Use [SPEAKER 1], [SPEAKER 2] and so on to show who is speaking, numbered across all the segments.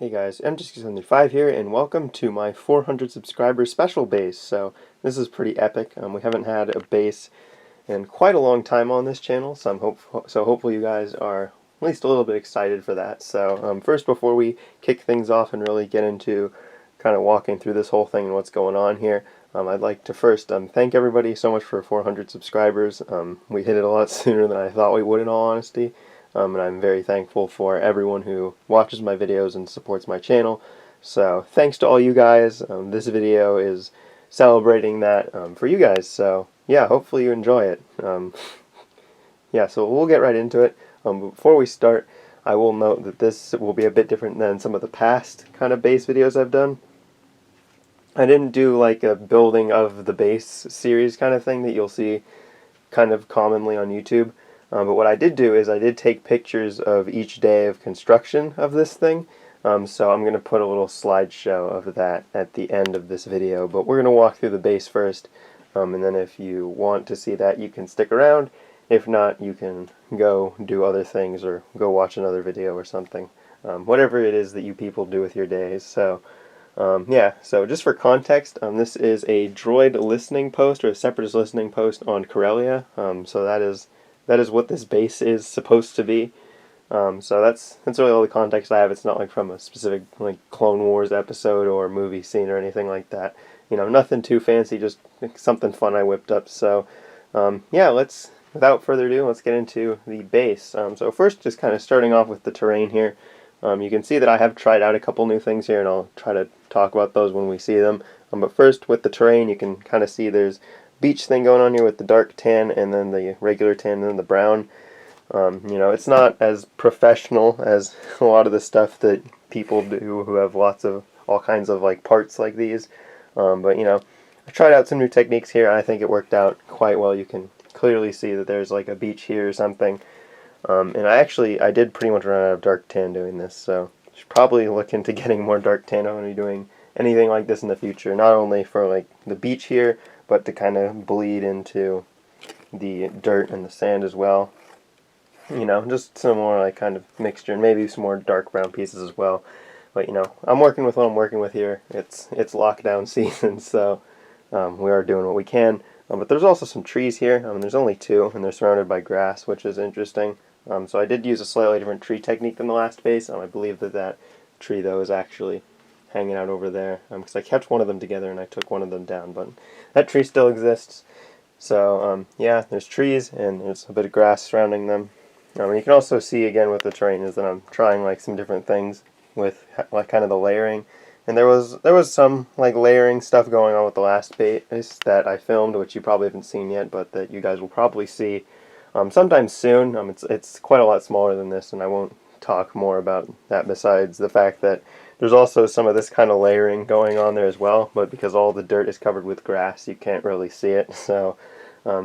[SPEAKER 1] Hey guys, MJC75 here, and welcome to my 400 subscriber special base. So this is pretty epic. We haven't had a base in quite a long time on this channel, so hopefully you guys are at least a little bit excited for that. So first, before we kick things off and really get into kind of walking through this whole thing and what's going on here, I'd like to first thank everybody so much for 400 subscribers. We hit it a lot sooner than I thought we would, in all honesty. And I'm very thankful for everyone who watches my videos and supports my channel. So thanks to all you guys. This video is celebrating that for you guys. So yeah, hopefully you enjoy it. Yeah, so we'll get right into it. Before we start, I will note that this will be a bit different than some of the past kind of base videos I've done. I didn't do like a building of the base series kind of thing that you'll see kind of commonly on YouTube. But what I did do is I did take pictures of each day of construction of this thing. So I'm going to put a little slideshow of that at the end of this video. But we're going to walk through the base first. And then if you want to see that, you can stick around. If not, you can go do other things or go watch another video or something. Whatever it is that you people do with your days. So yeah, so just for context, this is a droid listening post, or a Separatist listening post on Corellia. So that is what this base is supposed to be. So that's really all the context I have. It's not like from a specific like Clone Wars episode or movie scene or anything like that. You know, nothing too fancy, just something fun I whipped up. So yeah, without further ado, let's get into the base. So first, just kind of starting off with the terrain here. You can see that I have tried out a couple new things here, and I'll try to talk about those when we see them. But first, with the terrain, you can kind of see there's beach thing going on here with the dark tan and then the regular tan and then the brown. You know, it's not as professional as a lot of the stuff that people do who have lots of all kinds of like parts like these. But you know, I tried out some new techniques here. I think it worked out quite well. You can clearly see that there's like a beach here or something. And I did pretty much run out of dark tan doing this, so I should probably look into getting more dark tan. I'm going to be doing anything like this in the future, not only for like the beach here, but to kind of bleed into the dirt and the sand as well. You know, just some more like kind of mixture, and maybe some more dark brown pieces as well. But you know, I'm working with what I'm working with here. It's lockdown season, so we are doing what we can. But there's also some trees here. There's only two, and they're surrounded by grass, which is interesting. So I did use a slightly different tree technique than the last base. I believe that tree, though, is actually hanging out over there, because I kept one of them together and I took one of them down, but that tree still exists. So yeah, there's trees and there's a bit of grass surrounding them. And you can also see again with the terrain is that I'm trying like some different things with like kind of the layering. And there was some like layering stuff going on with the last base that I filmed, which you probably haven't seen yet, but that you guys will probably see sometime soon. It's quite a lot smaller than this, and I won't talk more about that besides the fact that there's also some of this kind of layering going on there as well, but because all the dirt is covered with grass, you can't really see it. So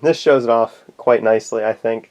[SPEAKER 1] this shows it off quite nicely, I think.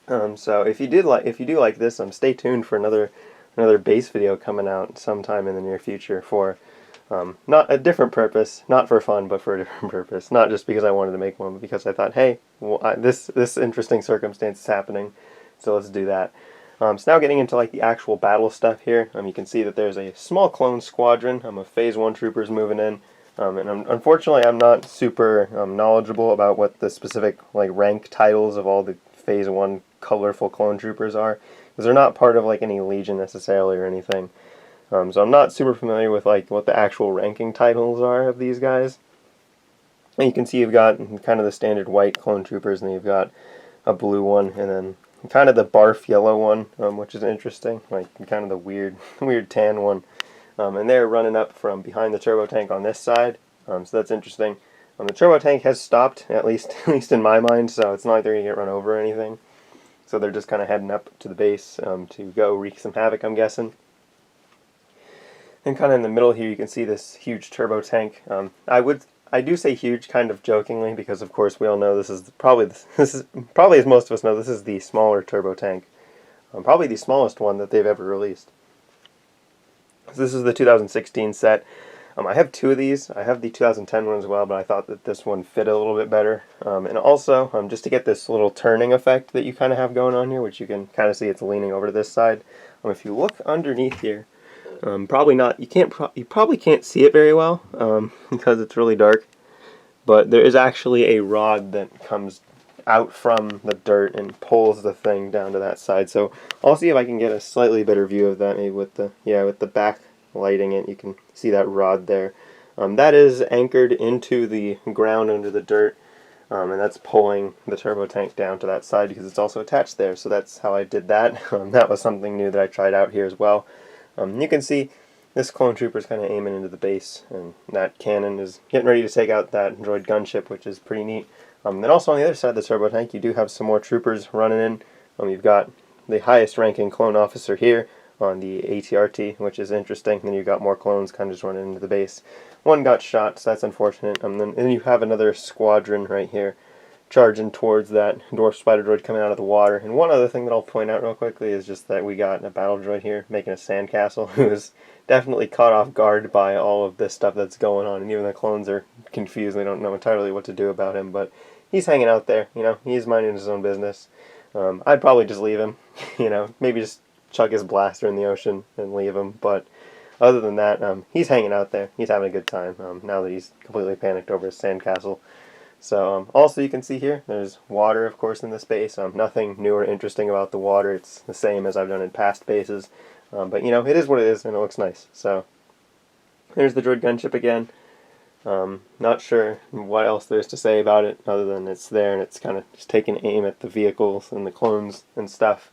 [SPEAKER 1] So if you do like this, stay tuned for another base video coming out sometime in the near future for not a different purpose, not for fun, but for a different purpose. Not just because I wanted to make one, but because I thought, hey, well, this interesting circumstance is happening, so let's do that. So now getting into like the actual battle stuff here, you can see that there's a small clone squadron of Phase 1 troopers moving in, and unfortunately I'm not super knowledgeable about what the specific like rank titles of all the Phase 1 colorful clone troopers are, because they're not part of like any legion necessarily or anything. So I'm not super familiar with like what the actual ranking titles are of these guys. And you can see you've got kind of the standard white clone troopers, and then you've got a blue one, and then kind of the barf yellow one, which is interesting, like kind of the weird tan one. And they're running up from behind the turbo tank on this side, so that's interesting. The turbo tank has stopped, at least in my mind, so it's not like they're going to get run over or anything. So they're just kind of heading up to the base to go wreak some havoc, I'm guessing. And kind of in the middle here, you can see this huge turbo tank. I do say huge kind of jokingly, because of course we all know this is probably as most of us know, this is the smaller turbo tank, probably the smallest one that they've ever released. So this is the 2016 set. I have two of these. I have the 2010 one as well, but I thought that this one fit a little bit better. And also, just to get this little turning effect that you kind of have going on here, which you can kind of see it's leaning over to this side. If you look underneath here, Probably not. You probably can't see it very well because it's really dark. But there is actually a rod that comes out from the dirt and pulls the thing down to that side. So I'll see if I can get a slightly better view of that. Maybe with the back lighting it, you can see that rod there. That is anchored into the ground under the dirt. And that's pulling the turbo tank down to that side because it's also attached there. So that's how I did that. That was something new that I tried out here as well. You can see this clone trooper is kind of aiming into the base, and that cannon is getting ready to take out that droid gunship, which is pretty neat. Then also on the other side of the turbo tank, you do have some more troopers running in. You've got the highest ranking clone officer here on the ATRT, which is interesting. Then you've got more clones kind of just running into the base. One got shot, so that's unfortunate. Then you have another squadron right here charging towards that dwarf spider droid coming out of the water. And one other thing that I'll point out real quickly is just that we got a battle droid here making a sandcastle who is definitely caught off guard by all of this stuff that's going on, and even the clones are confused. They don't know entirely what to do about him, but he's hanging out there. He's minding his own business. I'd probably just leave him, maybe just chuck his blaster in the ocean and leave him, but other than that, he's hanging out there. He's having a good time now that he's completely panicked over his sandcastle. So also you can see here, there's water, of course, in this base. Nothing new or interesting about the water. It's the same as I've done in past bases. But it is what it is, and it looks nice. So there's the droid gunship again. Not sure what else there's to say about it, other than it's there, and it's kind of just taking aim at the vehicles and the clones and stuff.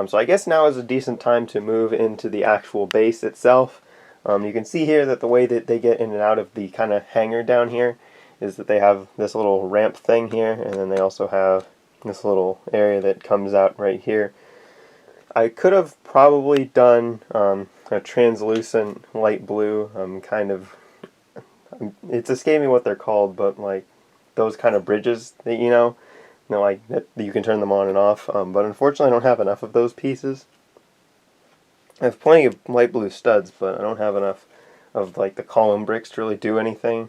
[SPEAKER 1] So I guess now is a decent time to move into the actual base itself. You can see here that the way that they get in and out of the kind of hangar down here is that they have this little ramp thing here, and then they also have this little area that comes out right here. I could have probably done a translucent light blue kind of, it's escaping what they're called, but like those kind of bridges that like that you can turn them on and off, but unfortunately I don't have enough of those pieces. I have plenty of light blue studs, but I don't have enough of like the column bricks to really do anything.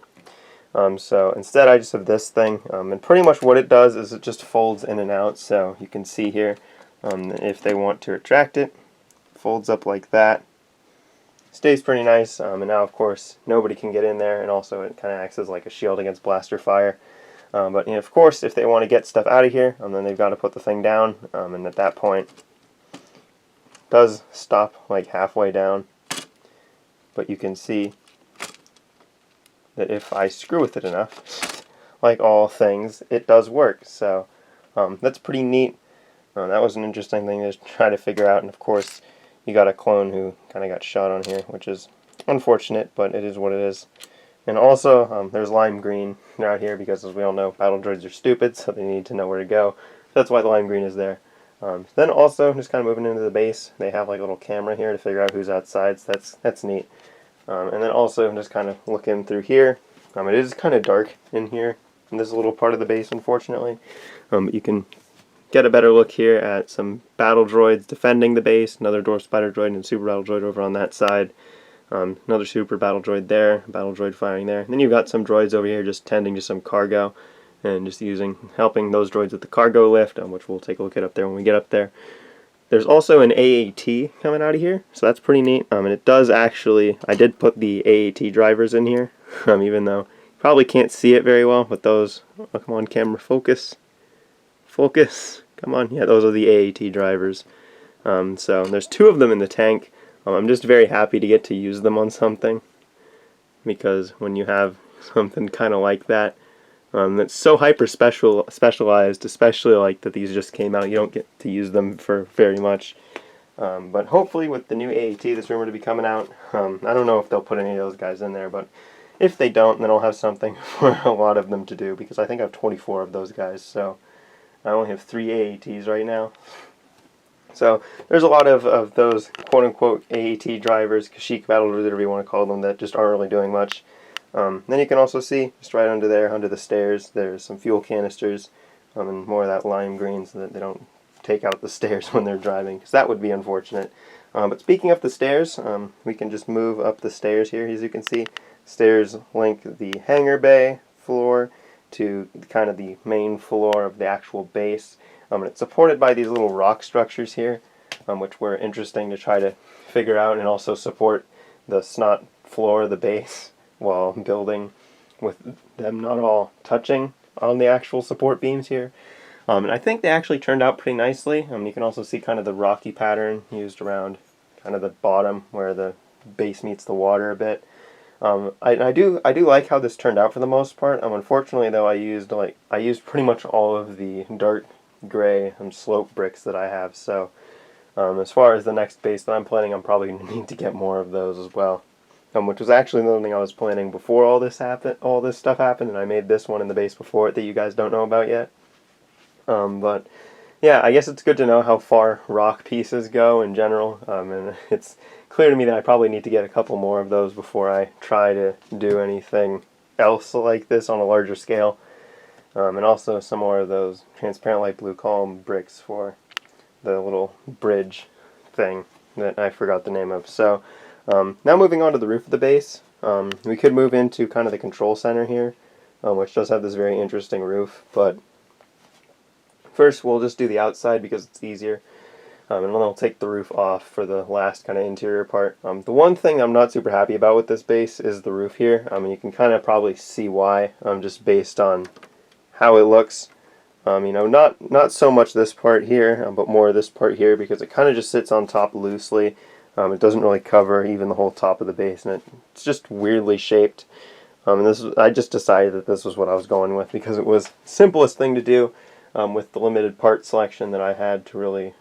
[SPEAKER 1] So instead I just have this thing, and pretty much what it does is it just folds in and out. So you can see here, if they want to retract it, folds up like that. Stays pretty nice, and now of course nobody can get in there, and also it kind of acts as like a shield against blaster fire. But of course if they want to get stuff out of here, then they've got to put the thing down, and at that point it does stop like halfway down. But you can see that if I screw with it enough, like all things, it does work. So that's pretty neat. That was an interesting thing to try to figure out, and of course you got a clone who kind of got shot on here, which is unfortunate, but it is what it is. And also there's lime green out here because, as we all know, battle droids are stupid, so they need to know where to go. That's why the lime green is there. Then also, just kind of moving into the base, they have like a little camera here to figure out who's outside, so that's neat. And then also just kind of looking through here, it is kind of dark in here in this little part of the base, unfortunately. But you can get a better look here at some battle droids defending the base, another dwarf spider droid and super battle droid over on that side. Another super battle droid there, battle droid firing there. And then you've got some droids over here just tending to some cargo and just helping those droids with the cargo lift, which we'll take a look at up there when we get up there. There's also an AAT coming out of here, so that's pretty neat. And it does actually, I did put the AAT drivers in here, even though you probably can't see it very well, but those, oh, come on camera, focus, come on, yeah, those are the AAT drivers. So there's two of them in the tank. I'm just very happy to get to use them on something, because when you have something kind of like that, that's so hyper specialized, especially like that these just came out, you don't get to use them for very much. But hopefully with the new AAT that's rumored to be coming out, I don't know if they'll put any of those guys in there, but if they don't, then I'll have something for a lot of them to do, because I think I have 24 of those guys, so I only have 3 AATs right now. So there's a lot of those quote-unquote AAT drivers, Kashyyyk battle droids, whatever you want to call them, that just aren't really doing much. Then you can also see, just right under there, under the stairs, there's some fuel canisters, and more of that lime green so that they don't take out the stairs when they're driving, because that would be unfortunate. But speaking of the stairs, we can just move up the stairs here, as you can see. Stairs link the hangar bay floor to kind of the main floor of the actual base. And it's supported by these little rock structures here, which were interesting to try to figure out and also support the snot floor of the base while building with them not all touching on the actual support beams here. And I think they actually turned out pretty nicely. You can also see kind of the rocky pattern used around kind of the bottom where the base meets the water a bit. I do like how this turned out for the most part. Unfortunately though, I used pretty much all of the dark gray slope bricks that I have. So as far as the next base that I'm planning, I'm probably going to need to get more of those as well. Which was actually the thing I was planning before all this stuff happened, and I made this one in the base before it that you guys don't know about yet. But yeah, I guess it's good to know how far rock pieces go in general, and it's clear to me that I probably need to get a couple more of those before I try to do anything else like this on a larger scale. And also some more of those transparent light blue column bricks for the little bridge thing that I forgot the name of. So now moving on to the roof of the base, we could move into kind of the control center here, which does have this very interesting roof, but first we'll just do the outside because it's easier, and then I'll take the roof off for the last kind of interior part. The one thing I'm not super happy about with this base is the roof here. You can kind of probably see why, just based on how it looks. Not so much this part here, but more this part here, because it kind of just sits on top loosely. It doesn't really cover even the whole top of the base, and it's just weirdly shaped. And I just decided that this was what I was going with because it was the simplest thing to do with the limited part selection that I had to really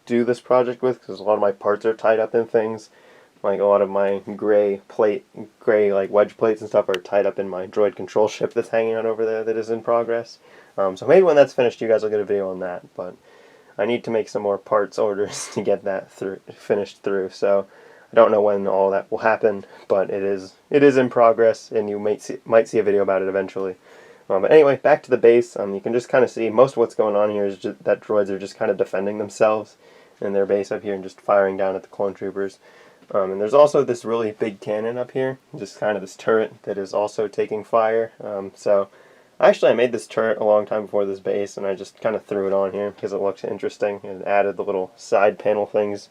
[SPEAKER 1] do this project with, because a lot of my parts are tied up in things. Like a lot of my gray like wedge plates and stuff are tied up in my droid control ship that's hanging out over there that is in progress. So maybe when that's finished, you guys will get a video on that. But I need to make some more parts orders to get that finished through. So I don't know when all that will happen, but it is in progress, and you might see a video about it eventually. But anyway, back to the base. You can just kind of see most of what's going on here is just that droids are just kind of defending themselves in their base up here and just firing down at the clone troopers. And there's also this really big cannon up here, just kind of this turret that is also taking fire. So actually I made this turret a long time before this base, and I just kind of threw it on here because it looks interesting, and added the little side panel things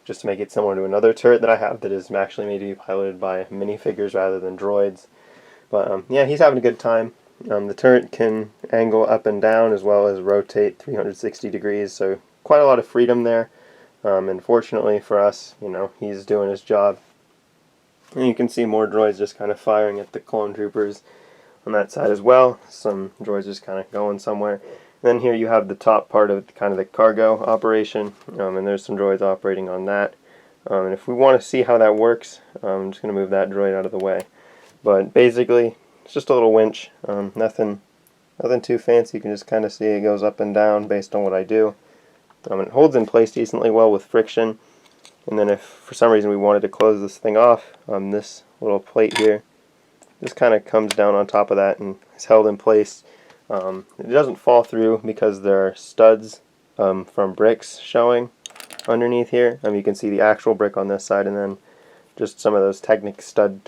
[SPEAKER 1] just to make it similar to another turret that I have that is actually made to be piloted by minifigures rather than droids. But yeah, he's having a good time. The turret can angle up and down as well as rotate 360 degrees, so quite a lot of freedom there. And fortunately for us, he's doing his job. And you can see more droids just kind of firing at the clone troopers on that side as well. Some droids just kind of going somewhere. And then here you have the top part of kind of the cargo operation, and there's some droids operating on that. And if we want to see how that works, I'm just going to move that droid out of the way. But basically, it's just a little winch. Nothing too fancy. You can just kind of see it goes up and down based on what I do. It holds in place decently well with friction. And then if for some reason we wanted to close this thing off, this little plate here just kind of comes down on top of that and is held in place. It doesn't fall through because there are studs from bricks showing underneath here. You can see the actual brick on this side, and then just some of those Technic stud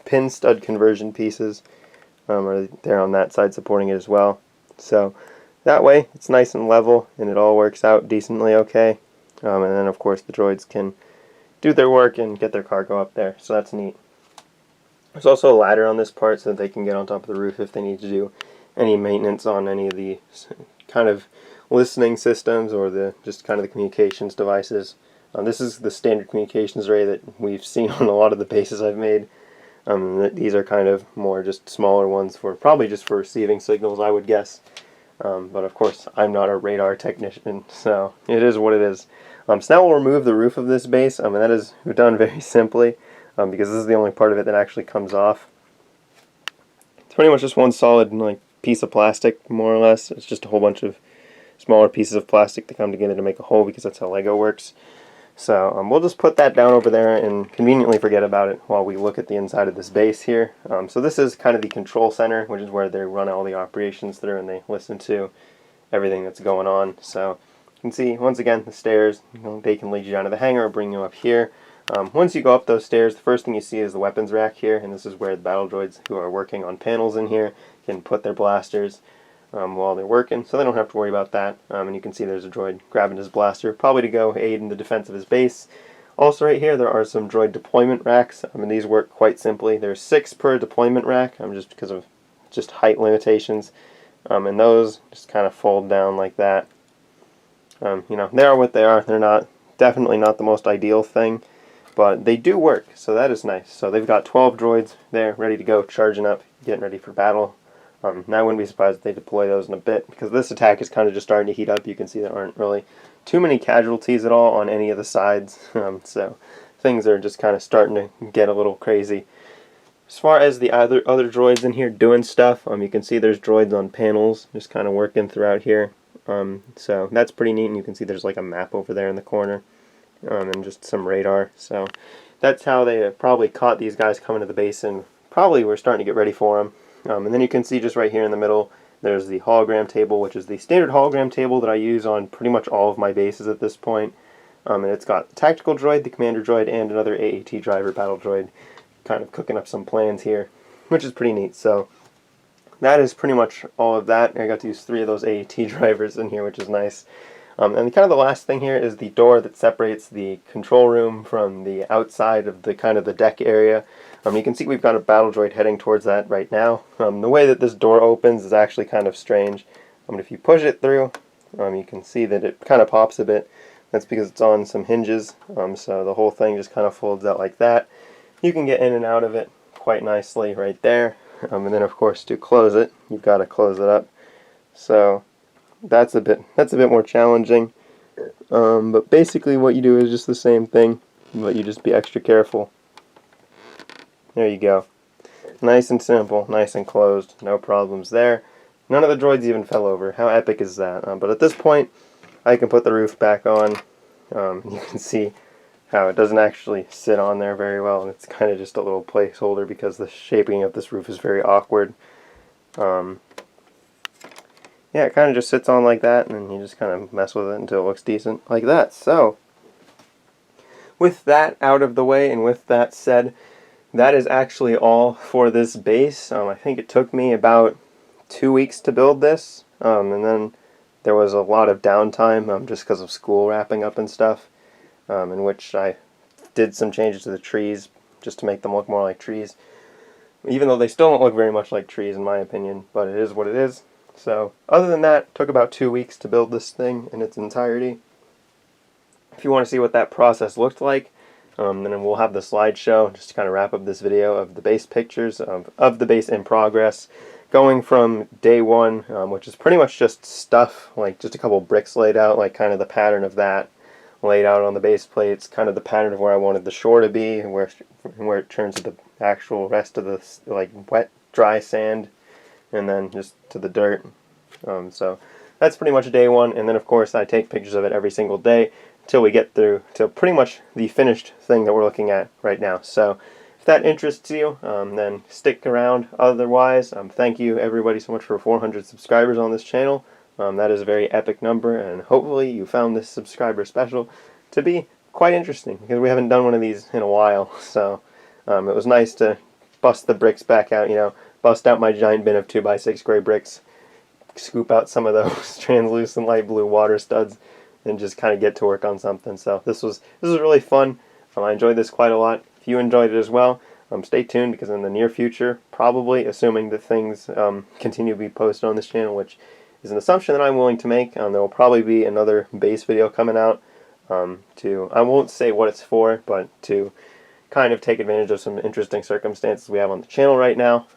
[SPEAKER 1] pin stud conversion pieces are there on that side supporting it as well. So that way it's nice and level, and it all works out decently okay. And then of course the droids can do their work and get their cargo up there, so that's neat. There's also a ladder on this part so that they can get on top of the roof if they need to do any maintenance on any of the kind of listening systems or just kind of the communications devices. This is the standard communications array that we've seen on a lot of the bases I've made. These are kind of more just smaller ones probably just for receiving signals, I would guess. But of course, I'm not a radar technician, so it is what it is. So now we'll remove the roof of this base, and that is done very simply, because this is the only part of it that actually comes off. It's pretty much just one solid piece of plastic, more or less. It's just a whole bunch of smaller pieces of plastic that come together to make a hole, because that's how Lego works. So we'll just put that down over there and conveniently forget about it while we look at the inside of this base here. So this is kind of the control center, which is where they run all the operations through and they listen to everything that's going on. So you can see, once again, the stairs, they can lead you down to the hangar or bring you up here. Once you go up those stairs, the first thing you see is the weapons rack here, and this is where the battle droids who are working on panels in here can put their blasters while they're working, so they don't have to worry about that. And you can see there's a droid grabbing his blaster, probably to go aid in the defense of his base. Also right here there are some droid deployment racks. These work quite simply. There's 6 per deployment rack, just because of just height limitations. And those just kind of fold down like that. They are what they are. They're definitely not the most ideal thing, but they do work, so that is nice. So they've got 12 droids there ready to go, charging up, getting ready for battle. And I wouldn't be surprised if they deploy those in a bit, because this attack is kind of just starting to heat up. You can see there aren't really too many casualties at all on any of the sides, so things are just kind of starting to get a little crazy. As far as the other droids in here doing stuff, you can see there's droids on panels just kind of working throughout here. So that's pretty neat, and you can see there's like a map over there in the corner, and just some radar. So that's how they probably caught these guys coming to the base, and probably were starting to get ready for them. And then you can see just right here in the middle, there's the hologram table, which is the standard hologram table that I use on pretty much all of my bases at this point. And it's got the tactical droid, the commander droid, and another AAT driver battle droid kind of cooking up some plans here, which is pretty neat. So that is pretty much all of that. I got to use 3 of those AAT drivers in here, which is nice. And kind of the last thing here is the door that separates the control room from the outside of the kind of the deck area. You can see we've got a battle droid heading towards that right now. The way that this door opens is actually kind of strange. If you push it through, you can see that it kind of pops a bit. That's because it's on some hinges, so the whole thing just kind of folds out like that. You can get in and out of it quite nicely right there. And then of course to close it, you've got to close it up. So that's a bit more challenging. But basically what you do is just the same thing, but you just be extra careful. There you go. Nice and simple, nice and closed, no problems there. None of the droids even fell over. How epic is that? But at this point, I can put the roof back on. You can see how it doesn't actually sit on there very well, and it's kind of just a little placeholder because the shaping of this roof is very awkward. Yeah, it kind of just sits on like that, and then you just kind of mess with it until it looks decent like that. So, with that out of the way, and with that said, that is actually all for this base. I think it took me about 2 weeks to build this, and then there was a lot of downtime just because of school wrapping up and stuff, in which I did some changes to the trees just to make them look more like trees, even though they still don't look very much like trees in my opinion, but it is what it is. So other than that, it took about 2 weeks to build this thing in its entirety. If you want to see what that process looked like, then we'll have the slideshow just to kind of wrap up this video of the base pictures of the base in progress, going from day 1, which is pretty much just stuff, like just a couple bricks laid out, like kind of the pattern of that laid out on the base plates, kind of the pattern of where I wanted the shore to be, and where it turns to the actual rest of the like wet, dry sand, and then just to the dirt. So that's pretty much day 1, and then of course I take pictures of it every single day till we get through to pretty much the finished thing that we're looking at right now. So if that interests you, then stick around. Otherwise, thank you everybody so much for 400 subscribers on this channel. That is a very epic number, and hopefully you found this subscriber special to be quite interesting, because we haven't done one of these in a while. So it was nice to bust the bricks back out, bust out my giant bin of 2x6 gray bricks, scoop out some of those translucent light blue water studs, and just kind of get to work on something. So this was really fun. I enjoyed this quite a lot. If you enjoyed it as well, stay tuned, because in the near future, probably assuming that things continue to be posted on this channel, which is an assumption that I'm willing to make, there will probably be another base video coming out I won't say what it's for, but to kind of take advantage of some interesting circumstances we have on the channel right now.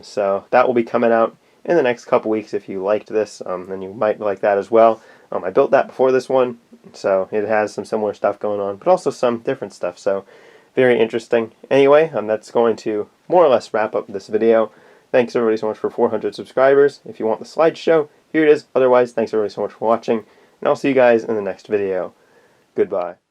[SPEAKER 1] So that will be coming out in the next couple weeks. If you liked this, then you might like that as well. I built that before this one, so it has some similar stuff going on, but also some different stuff, so very interesting. Anyway, that's going to more or less wrap up this video. Thanks everybody so much for 400 subscribers. If you want the slideshow, here it is. Otherwise, thanks everybody so much for watching, and I'll see you guys in the next video. Goodbye.